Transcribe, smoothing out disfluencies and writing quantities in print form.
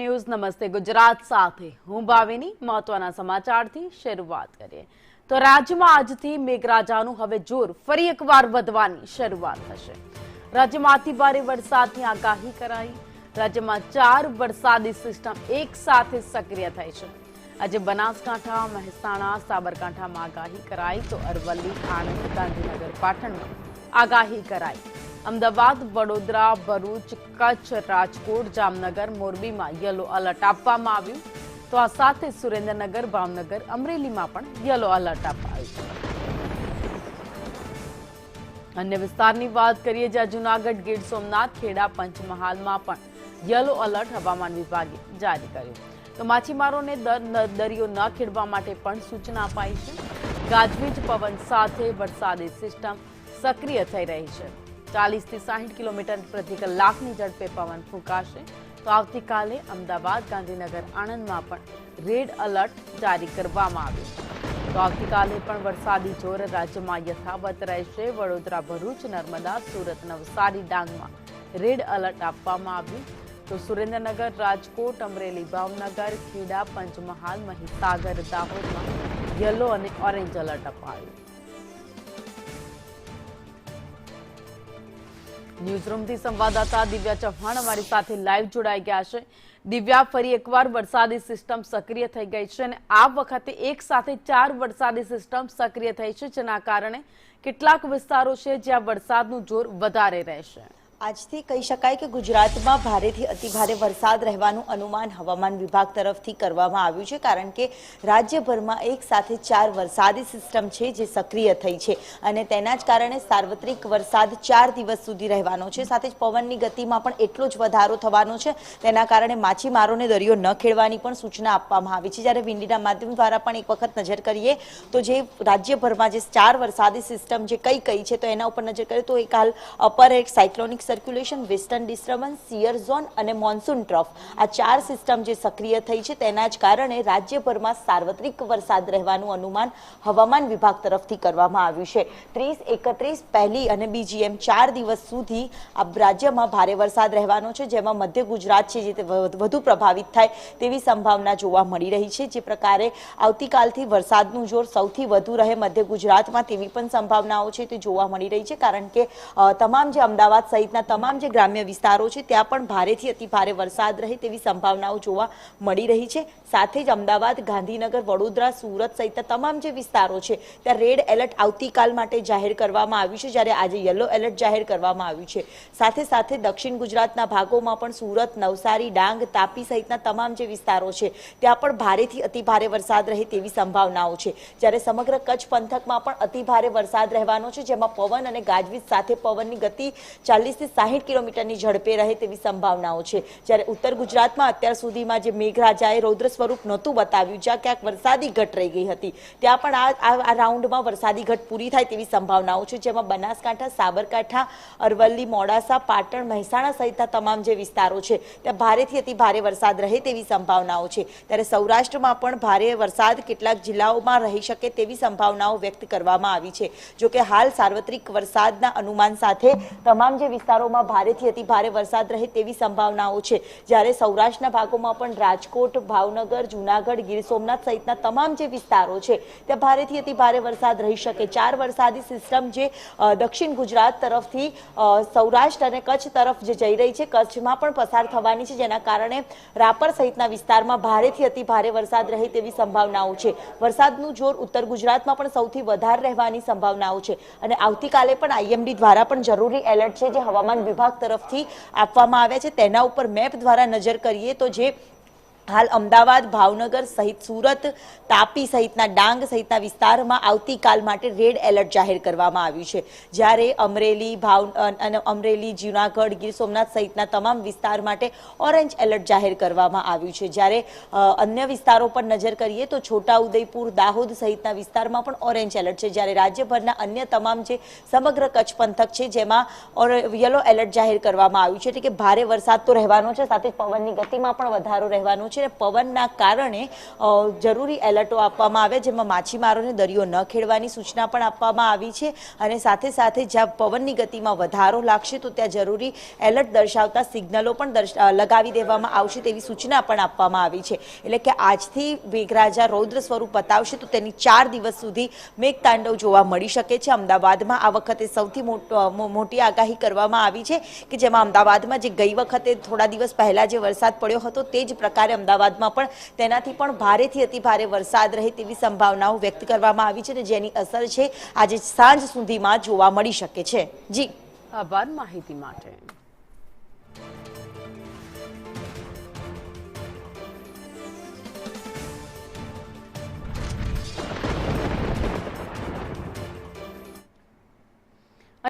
News નમસ્તે ગુજરાત સાથે હું ભાવિની મહત્વના સમાચારથી શરૂઆત કરીએ તો રાજ્યમાં આજથી મેઘરાજાનું હવે જોર ફરી એકવાર વધવાની શરૂઆત થશે। રાજ્યમાં અતિભારે વરસાદની આગાહી કરાઈ। રાજ્યમાં 4 વરસાદી સિસ્ટમ એક સાથે સક્રિય થઈ છે। આજે બનાસકાંઠા, મહેસાણા, સાબરકાંઠામાં આગાહી કરાઈ તો અરવલ્લી, આણંદ, ગાંધીનગર, પાટણમાં આગાહી કરાઈ। અમદાવાદ, વડોદરા, ભરૂચ, કચ્છ, રાજકોટ, જામનગર, મોરબીમાં યલો એલર્ટ આપવામાં આવ્યું તો આ સાથે સુરેન્દ્રનગર, ભાવનગર, અમરેલીમાં પણ યલો એલર્ટ અપાયું છે। અન્ય વિસ્તારની વાત કરીએ જ્યાં જૂનાગઢ, ગીર સોમનાથ, ખેડા, પંચમહાલમાં પણ યલો એલર્ટ હવામાન વિભાગે જારી કર્યું તો માછીમારોને દરિયો ન ખેડવા માટે પણ સૂચના અપાઈ છે। ગાજવીજ પવન સાથે વરસાદી સિસ્ટમ સક્રિય થઈ રહી છે। 40 થી 60 કિલોમીટર પ્રતિ કલાકની ઝડપે પવન ફૂંકાશે તો આવતીકાલે અમદાવાદ, ગાંધીનગર, આણંદમાં પણ રેડ એલર્ટ જારી કરવામાં આવ્યું છે। તો આવતીકાલે પણ વરસાદી જોર રાજ્યમાં યથાવત રહેશે। વડોદરા, ભરૂચ, નર્મદા, સુરત, નવસારી, ડાંગમાં રેડ એલર્ટ આપવામાં આવ્યું તો સુરેન્દ્રનગર, રાજકોટ, અમરેલી, ભાવનગર, ખેડા, પંચમહાલ, મહીસાગર, દાહોદમાં યલો અને ઓરેન્જ એલર્ટ અપાયું। ન્યૂઝરૂમથી સંવાદદાતા દિવ્યા ચૌહાણ અમારી સાથે લાઈવ જોડાઈ ગયા છે। દિવ્યા, ફરી એકવાર વરસાદી સિસ્ટમ સક્રિય થઈ ગઈ છે અને આ વખતે એક સાથે 4 વરસાદી સિસ્ટમ સક્રિય થઈ છે જેના કારણે કેટલાક વિસ્તારો છે જ્યાં વરસાદનું જોર વધારે રહેશે। આજથી કહી શકાય કે ગુજરાતમાં ભારેથી અતિભારે વરસાદ રહેવાનું અનુમાન હવામાન વિભાગ તરફથી કરવામાં આવ્યું છે કારણ કે રાજ્યભરમાં એક સાથે 4 વરસાદી સિસ્ટમ છે જે સક્રિય થઈ છે અને તેના જ કારણે સાર્વત્રિક વરસાદ 4 દિવસ સુધી રહેવાનો છે। સાથે જ પવનની ગતિમાં પણ એટલો જ વધારો થવાનો છે। તેના કારણે માછીમારોને દરિયો ન ખેડવાની પણ સૂચના આપવામાં આવી છે। જ્યારે વિંડીના માધ્યમ દ્વારા પણ એક વખત નજર કરીએ તો જે રાજ્યભરમાં જે 4 વરસાદી સિસ્ટમ જે કઈ છે તો એના ઉપર નજર કરીએ તો એક હાલ અપર એક cyclonic circulation, western disturbance, shear zone અને મોન્સૂન ટ્રફ આ 4 સિસ્ટમ જે સક્રિય થઈ છે તેના જ કારણે રાજ્યભરમાં સાર્વત્રિક વરસાદ રહેવાનું અનુમાન હવામાન વિભાગ તરફથી કરવામાં આવ્યું છે। 30, 31, પહેલી અને બીજી એમ 4 દિવસ સુધી આ રાજ્યમાં ભારે વરસાદ રહેવાનો છે જેમાં મધ્ય ગુજરાત છે જે વધુ પ્રભાવિત થાય તેવી સંભાવના જોવા મળી રહી છે। જે પ્રકારે આવતીકાલથી વરસાદનું જોર સૌથી વધુ રહે મધ્ય ગુજરાતમાં તેવી પણ સંભાવનાઓ છે તે જોવા મળી રહી છે કારણ કે તમામ જે અમદાવાદ સહિતના તમામ જે ગ્રામ્ય વિસ્તારો છે ત્યાં પણ ભારેથી અતિ ભારે વરસાદ રહે તેવી સંભાવનાઓ જોવા મળી રહી છે। સાથે જ અમદાવાદ, ગાંધીનગર, વડોદરા, સુરત સહિતના તમામ જે વિસ્તારો છે ત્યાં રેડ એલર્ટ આવતીકાલ માટે જાહેર કરવામાં આવ્યું છે જ્યારે આજે યલો એલર્ટ જાહેર કરવામાં આવ્યું છે। સાથે સાથે દક્ષિણ ગુજરાતના ભાગોમાં પણ સુરત, નવસારી, ડાંગ, તાપી સહિતના તમામ જે વિસ્તારો છે ત્યાં પણ ભારેથી અતિ ભારે વરસાદ રહે તેવી સંભાવનાઓ છે। જ્યારે સમગ્ર કચ્છ પંથકમાં પણ અતિ ભારે વરસાદ રહેવાનો છે જેમાં પવન અને ગાજવીજ સાથે પવનની ગતિ 40 થી 60 કિલોમીટરની ઝડપે રહે તેવી સંભાવનાઓ છે। જ્યારે ઉત્તર ગુજરાતમાં અત્યાર સુધીમાં જે મેઘરાજાએ રૌદ્ર સ્વરૂપ નહોતું બતાવ્યું, જ્યાં ક્યાંક વરસાદી ઘટ રહી ગઈ હતી ત્યાં પણ આ રાઉન્ડમાં વરસાદી ઘટ પૂરી થાય તેવી સંભાવનાઓ છે જેમાં બનાસકાંઠા, સાબરકાંઠા, અરવલ્લી, મોડાસા, પાટણ, મહેસાણા સહિતના તમામ જે વિસ્તારો છે ત્યાં ભારેથી અતિ ભારે વરસાદ રહે તેવી સંભાવનાઓ છે। ત્યારે સૌરાષ્ટ્રમાં પણ ભારે વરસાદ કેટલાક જિલ્લાઓમાં રહી શકે તેવી સંભાવનાઓ વ્યક્ત કરવામાં આવી છે। જોકે હાલ સાર્વત્રિક વરસાદના અનુમાન સાથે તમામ જે વિસ્તારોમાં ભારેથી અતિ ભારે વરસાદ રહે તેવી સંભાવનાઓ છે। જ્યારે સૌરાષ્ટ્રના ભાગોમાં પણ રાજકોટ, ભાવનગર, જૂનાગઢ, ગીર સોમનાથ સહિતના તમામ જે વિસ્તારો છે ત્યાં ભારેથી અતિ ભારે વરસાદ રહી શકે। 4 વરસાદી સિસ્ટમ જે દક્ષિણ ગુજરાત તરફથી સૌરાષ્ટ્ર અને કચ્છ તરફ જે જઈ રહી છે કચ્છમાં પણ પસાર થવાની છે જેના કારણે રાપર સહિતના વિસ્તારમાં ભારેથી અતિ ભારે વરસાદ રહે તેવી સંભાવનાઓ છે। વરસાદનું જોર ઉત્તર ગુજરાતમાં પણ સૌથી વધારે રહેવાની સંભાવનાઓ છે અને આવતીકાલે પણ આઈએમડી દ્વારા પણ જરૂરી એલર્ટ છે જે હવામાન વિભાગ તરફથી આપવામાં આવ્યા છે તેના ઉપર મેપ દ્વારા નજર કરીએ તો જે હાલ અમદાવાદ, ભાવનગર સહિત સુરત, તાપી સહિતના ડાંગ સહિતના વિસ્તારમાં આવતીકાલ માટે રેડ એલર્ટ જાહેર કરવામાં આવ્યું છે। જ્યારે અમરેલી, જૂનાગઢ, ગીર સોમનાથ સહિતના તમામ વિસ્તાર માટે ઓરેન્જ એલર્ટ જાહેર કરવામાં આવ્યું છે। જ્યારે અન્ય વિસ્તારો પર નજર કરીએ તો છોટાઉદેપુર, દાહોદ સહિતના વિસ્તારમાં પણ ઓરેન્જ એલર્ટ છે। જ્યારે રાજ્યભરના અન્ય તમામ જે સમગ્ર કચ્છ પંથક છે જેમાં યલો એલર્ટ જાહેર કરવામાં આવ્યું છે એટલે કે ભારે વરસાદ તો રહેવાનો છે સાથે પવનની ગતિમાં પણ વધારો રહેવાનો છે। છે અને પવનના કારણે જરૂરી એલર્ટો આપવામાં આવ્યા, જેમાં માછીમારોને દરિયો ન ખેડવાની સૂચના પણ આપવામાં આવી છે અને સાથે સાથે જ્યાં પવનની ગતિમાં વધારો લાગશે તો ત્યાં જરૂરી એલર્ટ દર્શાવતા સિગ્નલો પણ લગાવી દેવામાં આવશે તેવી સૂચના પણ આપવામાં આવી છે. એટલે કે આજથી મેઘરાજા રૌદ્ર સ્વરૂપ બતાવશે તો તેની 4 દિવસ સુધી મેઘતાંડવ જોવા મળી શકે છે. અમદાવાદમાં આ વખતે સૌથી મોટી આગાહી કરવામાં આવી છે કે જેમાં અમદાવાદમાં જે ગઈ વખતે થોડા દિવસ પહેલા જે વરસાદ પડ્યો હતો તે જ પ્રકારે અમદાવાદમાં પણ તેનાથી પણ ભારેથી અતિ ભારે વરસાદ રહે તેવી સંભાવનાઓ વ્યક્ત કરવામાં આવી છે અને જેની અસર છે આજે સાંજ સુધીમાં જોવા મળી શકે છે. જી, આભાર માહિતી માટે.